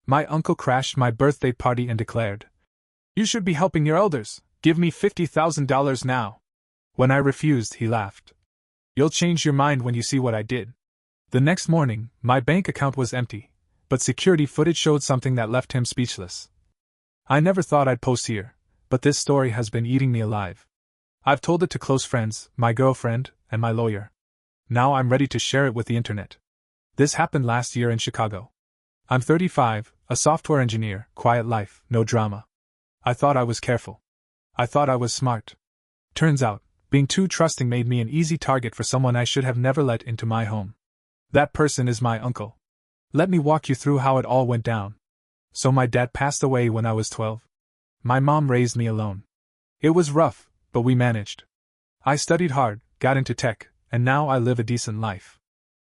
My uncle crashed my birthday party and declared, "You should be helping your elders. Give me $50,000 now." When I refused, he laughed. "You'll change your mind when you see what I did." The next morning, my bank account was empty, but security footage showed something that left him speechless. I never thought I'd post here, but this story has been eating me alive. I've told it to close friends, my girlfriend, and my lawyer. Now I'm ready to share it with the internet. This happened last year in Chicago. I'm 35, a software engineer, quiet life, no drama. I thought I was careful. I thought I was smart. Turns out, being too trusting made me an easy target for someone I should have never let into my home. That person is my uncle. Let me walk you through how it all went down. So my dad passed away when I was 12. My mom raised me alone. It was rough, but we managed. I studied hard, got into tech, and now I live a decent life.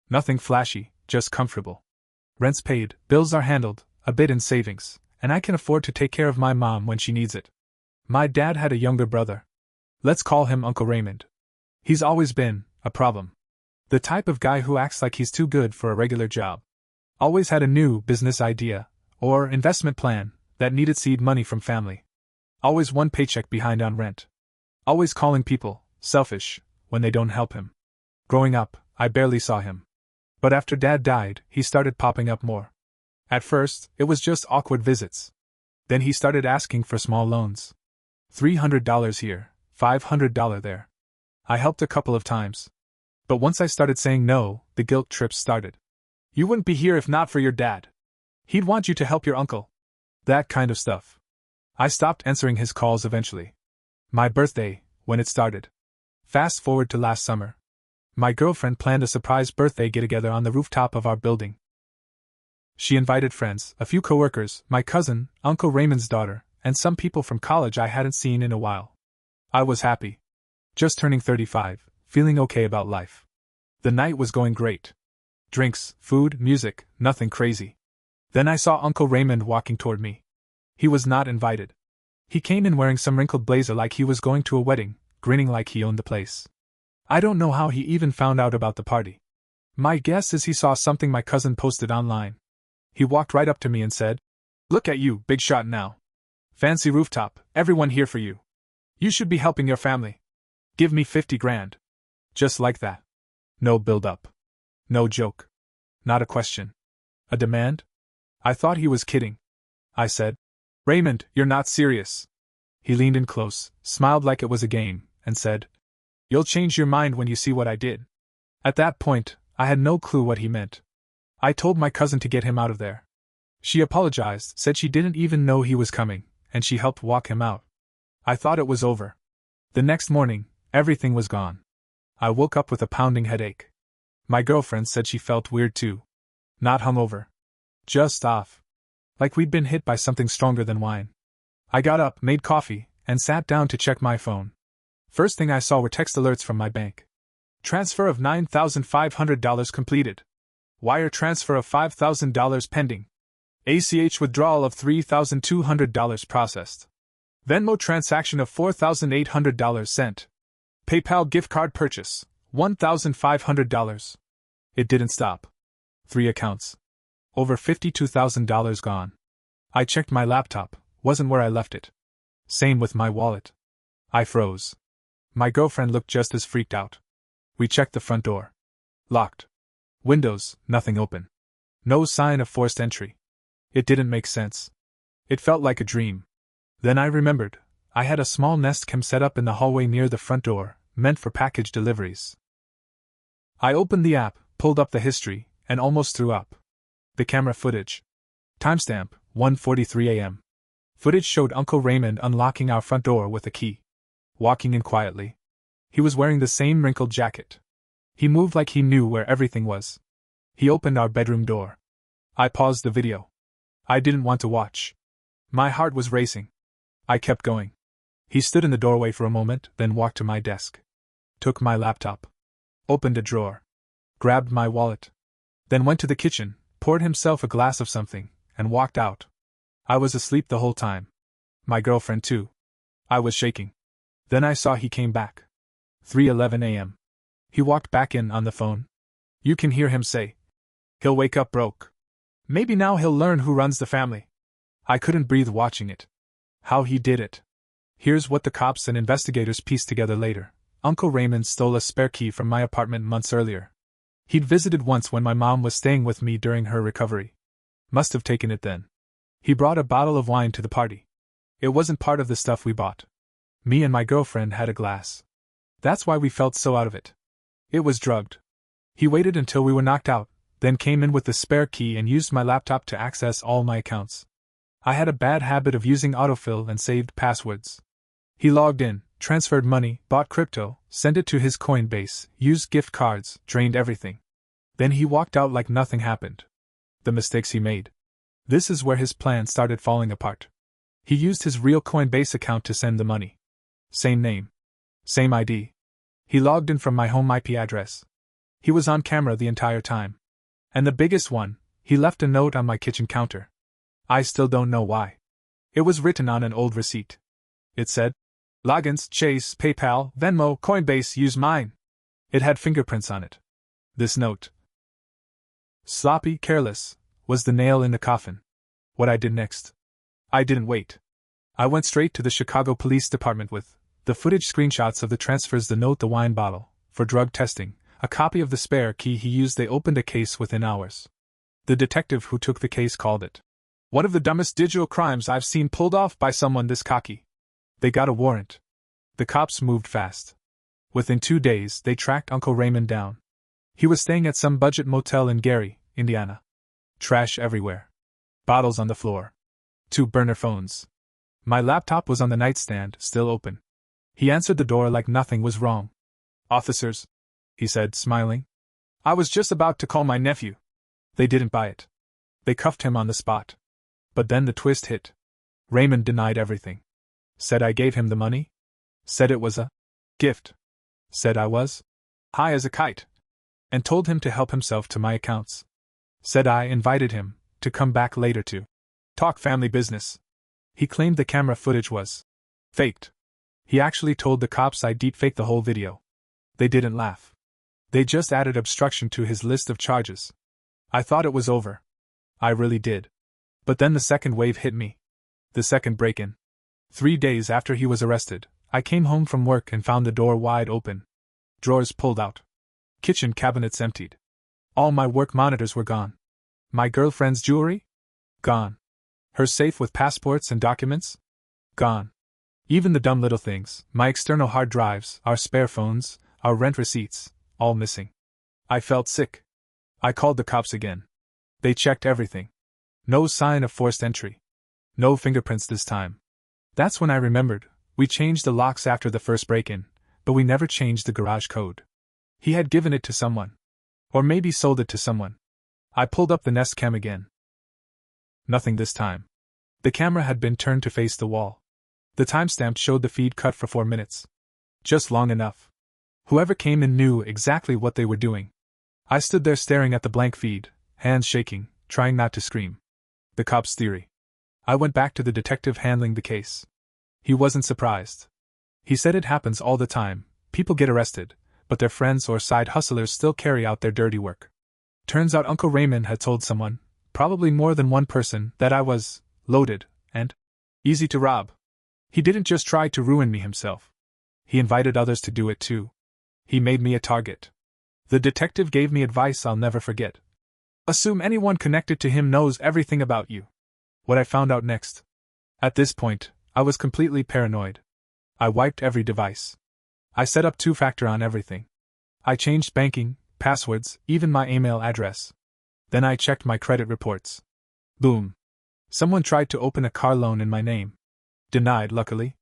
Nothing flashy, just comfortable. Rent's paid, bills are handled, a bit in savings, and I can afford to take care of my mom when she needs it. My dad had a younger brother. Let's call him Uncle Raymond. He's always been a problem. The type of guy who acts like he's too good for a regular job. Always had a new business idea, or investment plan, that needed seed money from family. Always one paycheck behind on rent. Always calling people selfish when they don't help him. Growing up, I barely saw him. But after Dad died, he started popping up more. At first, it was just awkward visits. Then he started asking for small loans. $300 here, $500 there. I helped a couple of times. But once I started saying no, the guilt trips started. "You wouldn't be here if not for your dad. He'd want you to help your uncle." That kind of stuff. I stopped answering his calls eventually. My birthday, when it started. Fast forward to last summer. My girlfriend planned a surprise birthday get-together on the rooftop of our building. She invited friends, a few coworkers, my cousin, Uncle Raymond's daughter, and some people from college I hadn't seen in a while. I was happy. Just turning 35, feeling okay about life. The night was going great. Drinks, food, music, nothing crazy. Then I saw Uncle Raymond walking toward me. He was not invited. He came in wearing some wrinkled blazer like he was going to a wedding, grinning like he owned the place. I don't know how he even found out about the party. My guess is he saw something my cousin posted online. He walked right up to me and said, "Look at you, big shot now. Fancy rooftop, everyone here for you. You should be helping your family. Give me 50 grand. Just like that. No build-up. No joke. Not a question. A demand? I thought he was kidding. I said, "Raymond, you're not serious." He leaned in close, smiled like it was a game, and said, "You'll change your mind when you see what I did." At that point, I had no clue what he meant. I told my cousin to get him out of there. She apologized, said she didn't even know he was coming, and she helped walk him out. I thought it was over. The next morning, everything was gone. I woke up with a pounding headache. My girlfriend said she felt weird too. Not hungover. Just off. Like we'd been hit by something stronger than wine. I got up, made coffee, and sat down to check my phone. First thing I saw were text alerts from my bank. Transfer of $9,500 completed. Wire transfer of $5,000 pending. ACH withdrawal of $3,200 processed. Venmo transaction of $4,800 sent. PayPal gift card purchase, $1,500. It didn't stop. 3 accounts. Over $52,000 gone. I checked my laptop, wasn't where I left it. Same with my wallet. I froze. My girlfriend looked just as freaked out. We checked the front door. Locked. Windows, nothing open. No sign of forced entry. It didn't make sense. It felt like a dream. Then I remembered, I had a small Nest Cam set up in the hallway near the front door, meant for package deliveries. I opened the app, pulled up the history, and almost threw up. The camera footage. Timestamp, 1:43 a.m. Footage showed Uncle Raymond unlocking our front door with a key. Walking in quietly. He was wearing the same wrinkled jacket. He moved like he knew where everything was. He opened our bedroom door. I paused the video. I didn't want to watch. My heart was racing. I kept going. He stood in the doorway for a moment, then walked to my desk. Took my laptop. Opened a drawer. Grabbed my wallet. Then went to the kitchen, poured himself a glass of something, and walked out. I was asleep the whole time. My girlfriend too. I was shaking. Then I saw he came back. 3:11 a.m. He walked back in on the phone. You can hear him say, "He'll wake up broke." Maybe now he'll learn who runs the family. I couldn't breathe watching it. How he did it. Here's what the cops and investigators pieced together later. Uncle Raymond stole a spare key from my apartment months earlier. He'd visited once when my mom was staying with me during her recovery. Must have taken it then. He brought a bottle of wine to the party. It wasn't part of the stuff we bought. Me and my girlfriend had a glass. That's why we felt so out of it. It was drugged. He waited until we were knocked out, then came in with the spare key and used my laptop to access all my accounts. I had a bad habit of using autofill and saved passwords. He logged in, transferred money, bought crypto, sent it to his Coinbase, used gift cards, drained everything. Then he walked out like nothing happened. The mistakes he made. This is where his plan started falling apart. He used his real Coinbase account to send the money. Same name. Same ID. He logged in from my home IP address. He was on camera the entire time. And the biggest one, he left a note on my kitchen counter. I still don't know why. It was written on an old receipt. It said, "Logins, Chase, PayPal, Venmo, Coinbase, use mine." It had fingerprints on it. This note, sloppy, careless, was the nail in the coffin. What I did next? I didn't wait. I went straight to the Chicago Police Department with the footage, screenshots of the transfers, the note, the wine bottle, for drug testing, a copy of the spare key he used. They opened a case within hours. The detective who took the case called it one of the dumbest digital crimes I've seen pulled off by someone this cocky. They got a warrant. The cops moved fast. Within 2 days, they tracked Uncle Raymond down. He was staying at some budget motel in Gary, Indiana. Trash everywhere. Bottles on the floor. 2 burner phones. My laptop was on the nightstand, still open. He answered the door like nothing was wrong. "Officers," he said, smiling. "I was just about to call my nephew." They didn't buy it. They cuffed him on the spot. But then the twist hit. Raymond denied everything. Said I gave him the money. Said it was a gift. Said I was high as a kite. And told him to help himself to my accounts. Said I invited him to come back later to talk family business. He claimed the camera footage was faked. He actually told the cops I deepfaked the whole video. They didn't laugh. They just added obstruction to his list of charges. I thought it was over. I really did. But then the second wave hit me. The second break-in. 3 days after he was arrested, I came home from work and found the door wide open. Drawers pulled out. Kitchen cabinets emptied. All my work monitors were gone. My girlfriend's jewelry? Gone. Her safe with passports and documents? Gone. Even the dumb little things, my external hard drives, our spare phones, our rent receipts, all missing. I felt sick. I called the cops again. They checked everything. No sign of forced entry. No fingerprints this time. That's when I remembered, we changed the locks after the first break-in, but we never changed the garage code. He had given it to someone. Or maybe sold it to someone. I pulled up the Nest Cam again. Nothing this time. The camera had been turned to face the wall. The timestamp showed the feed cut for 4 minutes. Just long enough. Whoever came in knew exactly what they were doing. I stood there staring at the blank feed, hands shaking, trying not to scream. The cop's theory. I went back to the detective handling the case. He wasn't surprised. He said it happens all the time, people get arrested, but their friends or side hustlers still carry out their dirty work. Turns out Uncle Raymond had told someone, probably more than one person, that I was loaded and easy to rob. He didn't just try to ruin me himself. He invited others to do it too. He made me a target. The detective gave me advice I'll never forget. Assume anyone connected to him knows everything about you. What I found out next. At this point, I was completely paranoid. I wiped every device. I set up 2-factor on everything. I changed banking, passwords, even my email address. Then I checked my credit reports. Boom. Someone tried to open a car loan in my name. Denied, luckily.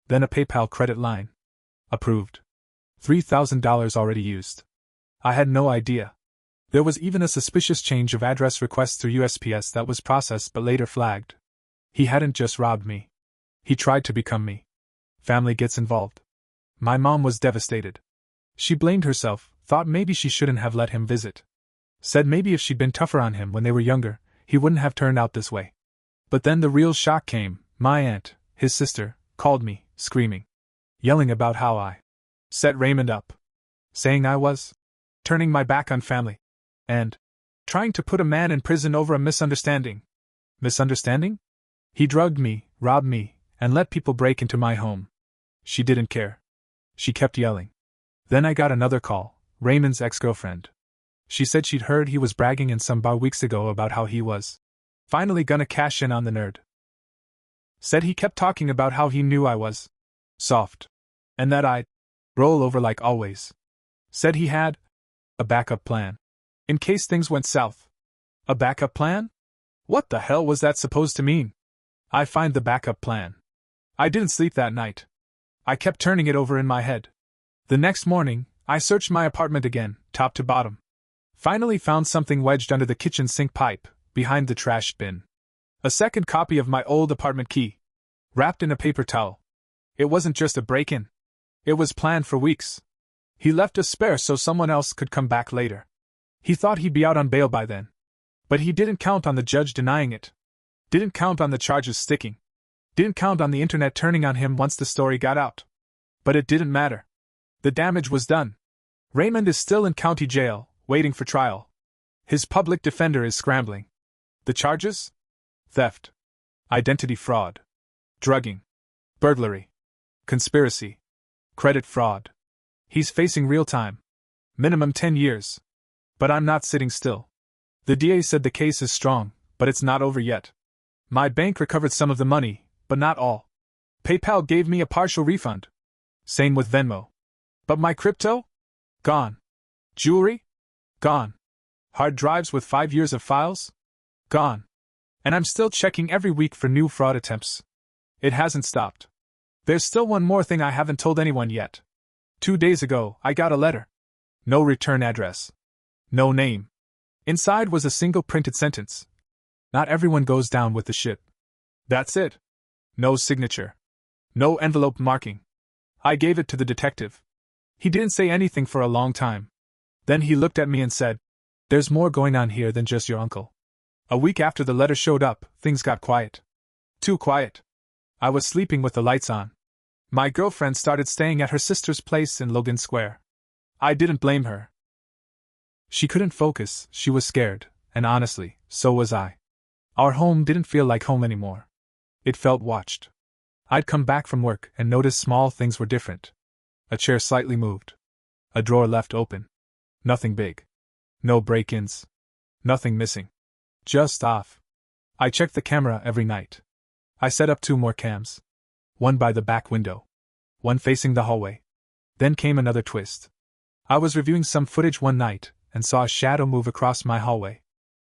Then a PayPal credit line. Approved. $3,000 already used. I had no idea. There was even a suspicious change of address request through USPS that was processed but later flagged. He hadn't just robbed me. He tried to become me. Family gets involved. My mom was devastated. She blamed herself, thought maybe she shouldn't have let him visit. Said maybe if she'd been tougher on him when they were younger, he wouldn't have turned out this way. But then the real shock came. My aunt, his sister, called me, screaming. Yelling about how I set Raymond up. Saying I was turning my back on family. And Trying to put a man in prison over a misunderstanding. Misunderstanding? He drugged me, robbed me, and let people break into my home. She didn't care. She kept yelling. Then I got another call, Raymond's ex-girlfriend. She said she'd heard he was bragging in some bar weeks ago about how he was finally gonna cash in on the nerd. Said he kept talking about how he knew I was soft, and that I'd roll over like always. Said he had a backup plan in case things went south. A backup plan? What the hell was that supposed to mean? I find the backup plan. I didn't sleep that night. I kept turning it over in my head. The next morning, I searched my apartment again, top to bottom. Finally found something wedged under the kitchen sink pipe, behind the trash bin. A second copy of my old apartment key, wrapped in a paper towel. It wasn't just a break-in. It was planned for weeks. He left a spare so someone else could come back later. He thought he'd be out on bail by then. But he didn't count on the judge denying it. Didn't count on the charges sticking. Didn't count on the internet turning on him once the story got out. But it didn't matter. The damage was done. Raymond is still in county jail, waiting for trial. His public defender is scrambling. The charges? Theft. Identity fraud. Drugging. Burglary. Conspiracy. Credit fraud. He's facing real time. Minimum 10 years. But I'm not sitting still. The DA said the case is strong, but it's not over yet. My bank recovered some of the money, but not all. PayPal gave me a partial refund. Same with Venmo. But my crypto? Gone. Jewelry? Gone. Hard drives with 5 years of files? Gone. And I'm still checking every week for new fraud attempts. It hasn't stopped. There's still one more thing I haven't told anyone yet. 2 days ago, I got a letter. No return address. No name. Inside was a single printed sentence. Not everyone goes down with the ship. That's it. No signature. No envelope marking. I gave it to the detective. He didn't say anything for a long time. Then he looked at me and said, "There's more going on here than just your uncle." A week after the letter showed up, things got quiet. Too quiet. I was sleeping with the lights on. My girlfriend started staying at her sister's place in Logan Square. I didn't blame her. She couldn't focus, she was scared, and honestly, so was I. Our home didn't feel like home anymore. It felt watched. I'd come back from work and noticed small things were different. A chair slightly moved. A drawer left open. Nothing big. No break-ins. Nothing missing. Just off. I checked the camera every night. I set up 2 more cams. One by the back window. One facing the hallway. Then came another twist. I was reviewing some footage one night and saw a shadow move across my hallway.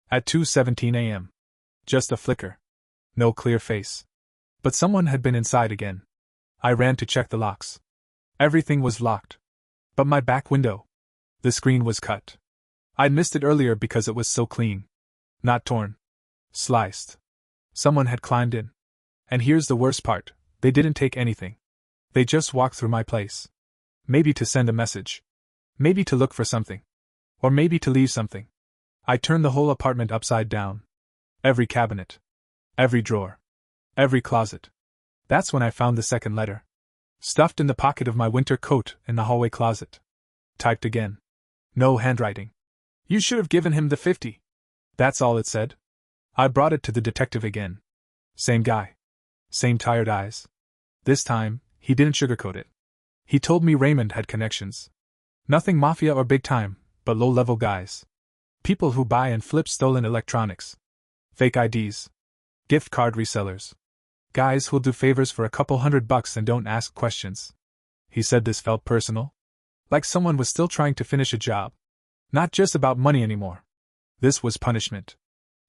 At 2:17 a.m. Just a flicker. No clear face. But someone had been inside again. I ran to check the locks. Everything was locked. But my back window. The screen was cut. I'd missed it earlier because it was so clean. Not torn. Sliced. Someone had climbed in. And here's the worst part, they didn't take anything. They just walked through my place. Maybe to send a message. Maybe to look for something. Or maybe to leave something. I turned the whole apartment upside down. Every cabinet. Every drawer. Every closet. That's when I found the second letter. Stuffed in the pocket of my winter coat in the hallway closet. Typed again. No handwriting. "You should have given him the 50. That's all it said. I brought it to the detective again. Same guy. Same tired eyes. This time, he didn't sugarcoat it. He told me Raymond had connections. Nothing mafia or big time, but low-level guys. People who buy and flip stolen electronics. Fake IDs. Gift card resellers. Guys who'll do favors for a couple $100 and don't ask questions. He said this felt personal. Like someone was still trying to finish a job. Not just about money anymore. This was punishment.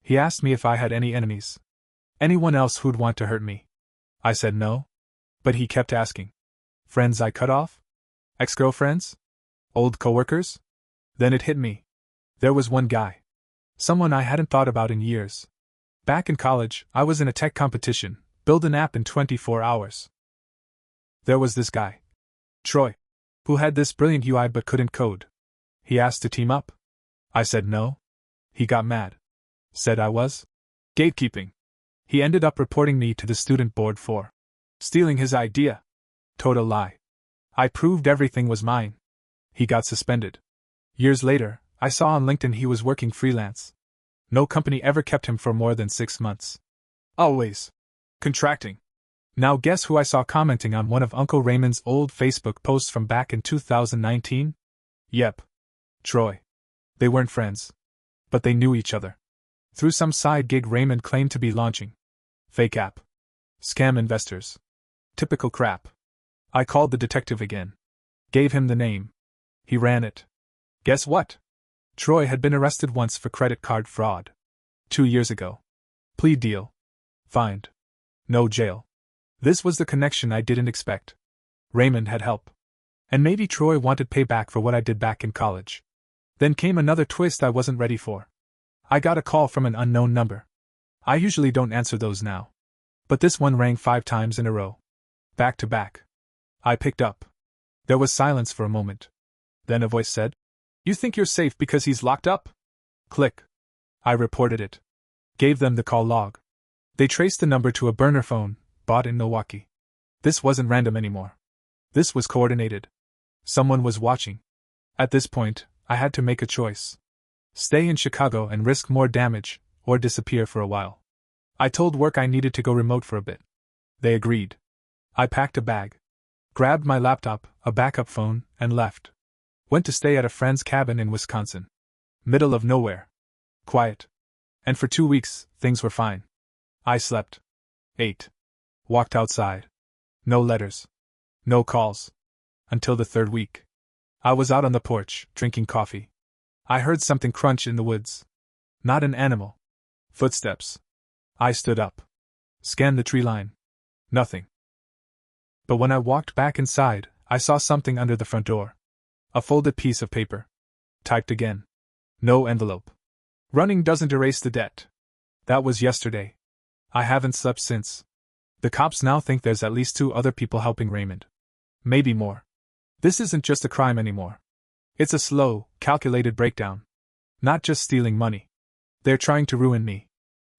He asked me if I had any enemies. Anyone else who'd want to hurt me. I said no. But he kept asking. Friends I cut off? Ex-girlfriends? Old coworkers? Then it hit me. There was one guy. Someone I hadn't thought about in years. Back in college, I was in a tech competition, build an app in 24 hours. There was this guy. Troy. Who had this brilliant UI but couldn't code. He asked to team up. I said no. He got mad. Said I was gatekeeping. He ended up reporting me to the student board for stealing his idea. Total lie. I proved everything was mine. He got suspended. Years later, I saw on LinkedIn he was working freelance. No company ever kept him for more than 6 months. Always contracting. Now guess who I saw commenting on one of Uncle Raymond's old Facebook posts from back in 2019? Yep. Troy. They weren't friends. But they knew each other. Through some side gig Raymond claimed to be launching. Fake app. Scam investors. Typical crap. I called the detective again. Gave him the name. He ran it. Guess what? Troy had been arrested once for credit card fraud. 2 years ago. Plea deal. Fined. No jail. This was the connection I didn't expect. Raymond had help. And maybe Troy wanted payback for what I did back in college. Then came another twist I wasn't ready for. I got a call from an unknown number. I usually don't answer those now. But this one rang 5 times in a row. Back to back. I picked up. There was silence for a moment. Then a voice said, "You think you're safe because he's locked up?" Click. I reported it. Gave them the call log. They traced the number to a burner phone, bought in Milwaukee. This wasn't random anymore. This was coordinated. Someone was watching. At this point, I had to make a choice. Stay in Chicago and risk more damage, or disappear for a while. I told work I needed to go remote for a bit. They agreed. I packed a bag. Grabbed my laptop, a backup phone, and left. Went to stay at a friend's cabin in Wisconsin. Middle of nowhere. Quiet. And for 2 weeks, things were fine. I slept. Ate. Walked outside. No letters. No calls. Until the 3rd week. I was out on the porch, drinking coffee. I heard something crunch in the woods. Not an animal. Footsteps. I stood up. Scanned the tree line. Nothing. But when I walked back inside, I saw something under the front door. A folded piece of paper. Typed again. No envelope. Running doesn't erase the debt. That was yesterday. I haven't slept since. The cops now think there's at least 2 other people helping Raymond. Maybe more. This isn't just a crime anymore. It's a slow, calculated breakdown. Not just stealing money. They're trying to ruin me.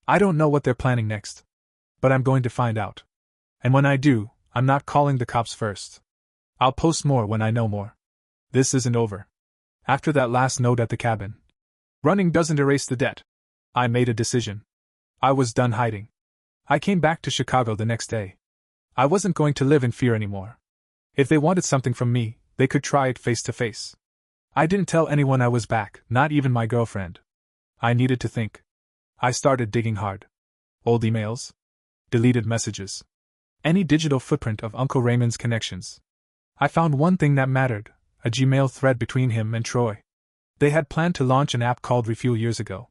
I don't know what they're planning next. But I'm going to find out. And when I do, I'm not calling the cops first. I'll post more when I know more. This isn't over. After that last note at the cabin. Running doesn't erase the debt. I made a decision. I was done hiding. I came back to Chicago the next day. I wasn't going to live in fear anymore. If they wanted something from me, they could try it face to face. I didn't tell anyone I was back, not even my girlfriend. I needed to think. I started digging hard. Old emails. Deleted messages. Any digital footprint of Uncle Raymond's connections. I found one thing that mattered, a Gmail thread between him and Troy. They had planned to launch an app called Refuel years ago.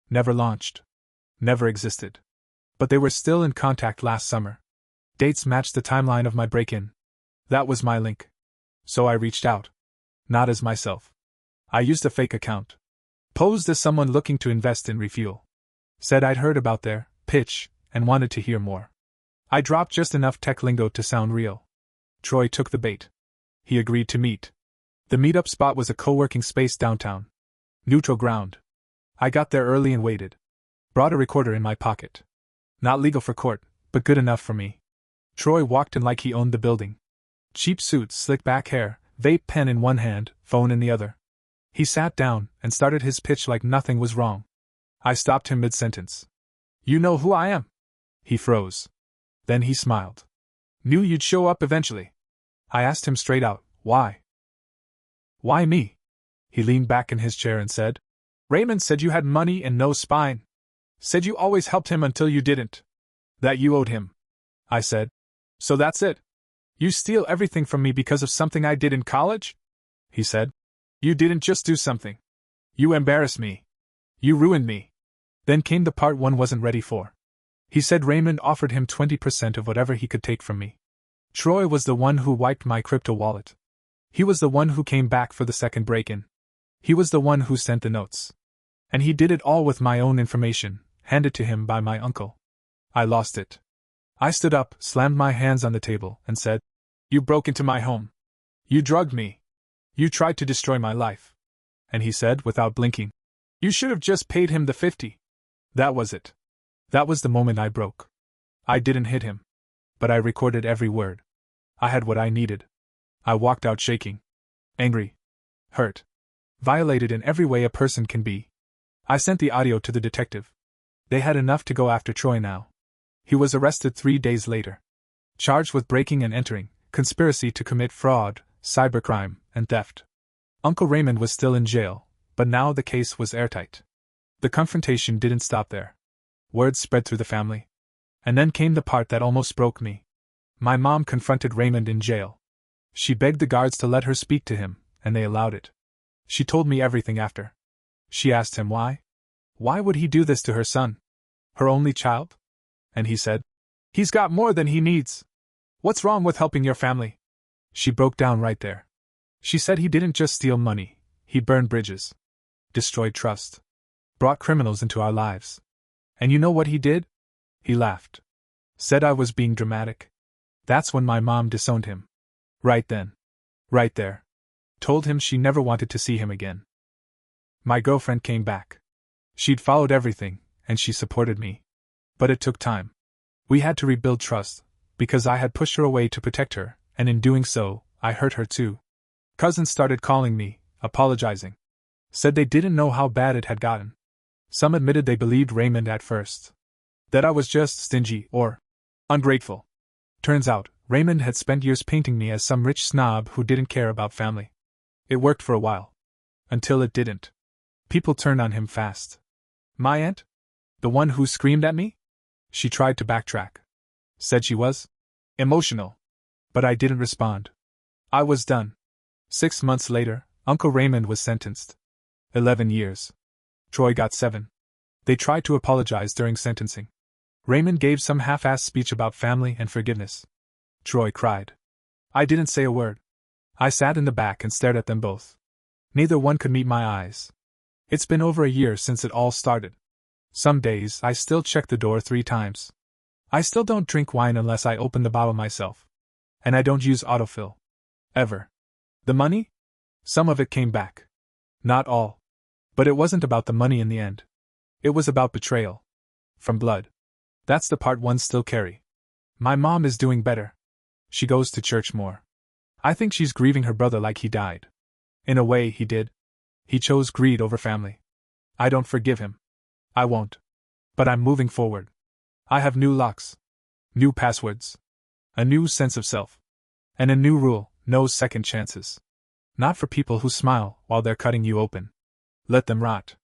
Never launched. Never existed. But they were still in contact last summer. Dates matched the timeline of my break-in. That was my link. So I reached out. Not as myself. I used a fake account. Posed as someone looking to invest in Refuel. Said I'd heard about their pitch and wanted to hear more. I dropped just enough tech lingo to sound real. Troy took the bait. He agreed to meet. The meetup spot was a co-working space downtown. Neutral ground. I got there early and waited. Brought a recorder in my pocket. Not legal for court, but good enough for me. Troy walked in like he owned the building. Cheap suit, slick back hair, vape pen in one hand, phone in the other. He sat down and started his pitch like nothing was wrong. I stopped him mid-sentence. "You know who I am?" He froze. Then he smiled. "Knew you'd show up eventually." I asked him straight out, "Why?" "Why me?" He leaned back in his chair and said, "Raymond said you had money and no spine. Said you always helped him until you didn't. That you owed him." I said, "So that's it? You steal everything from me because of something I did in college?" He said, "You didn't just do something. You embarrassed me. You ruined me." Then came the part one wasn't ready for. He said Raymond offered him 20% of whatever he could take from me. Troy was the one who wiped my crypto wallet. He was the one who came back for the second break-in. He was the one who sent the notes. And he did it all with my own information, handed to him by my uncle. I lost it. I stood up, slammed my hands on the table, and said, "You broke into my home. You drugged me. You tried to destroy my life." And he said, without blinking, "You should have just paid him the 50. That was it. That was the moment I broke. I didn't hit him. But I recorded every word. I had what I needed. I walked out shaking. Angry. Hurt. Violated in every way a person can be. I sent the audio to the detective. They had enough to go after Troy now. He was arrested 3 days later. Charged with breaking and entering, conspiracy to commit fraud, cybercrime, and theft. Uncle Raymond was still in jail, but now the case was airtight. The confrontation didn't stop there. Word spread through the family. And then came the part that almost broke me. My mom confronted Raymond in jail. She begged the guards to let her speak to him, and they allowed it. She told me everything after. She asked him why. Why would he do this to her son? Her only child? And he said, "He's got more than he needs. What's wrong with helping your family?" She broke down right there. She said he didn't just steal money, he burned bridges. Destroyed trust. Brought criminals into our lives. And you know what he did? He laughed. Said I was being dramatic. That's when my mom disowned him. Right then. Right there. Told him she never wanted to see him again. My girlfriend came back. She'd followed everything, and she supported me. But it took time. We had to rebuild trust, because I had pushed her away to protect her, and in doing so, I hurt her too. Cousins started calling me, apologizing. Said they didn't know how bad it had gotten. Some admitted they believed Raymond at first. That I was just stingy or ungrateful. Turns out, Raymond had spent years painting me as some rich snob who didn't care about family. It worked for a while. Until it didn't. People turned on him fast. My aunt? The one who screamed at me? She tried to backtrack. Said she was emotional. But I didn't respond. I was done. 6 months later, Uncle Raymond was sentenced. 11 years. Troy got 7. They tried to apologize during sentencing. Raymond gave some half-assed speech about family and forgiveness. Troy cried. I didn't say a word. I sat in the back and stared at them both. Neither one could meet my eyes. It's been over a year since it all started. Some days I still check the door 3 times. I still don't drink wine unless I open the bottle myself. And I don't use autofill. Ever. The money? Some of it came back. Not all. But it wasn't about the money in the end. It was about betrayal. From blood. That's the part ones still carry. My mom is doing better. She goes to church more. I think she's grieving her brother like he died. In a way, he did. He chose greed over family. I don't forgive him. I won't. But I'm moving forward. I have new locks. New passwords. A new sense of self. And a new rule, no second chances. Not for people who smile while they're cutting you open. Let them rot.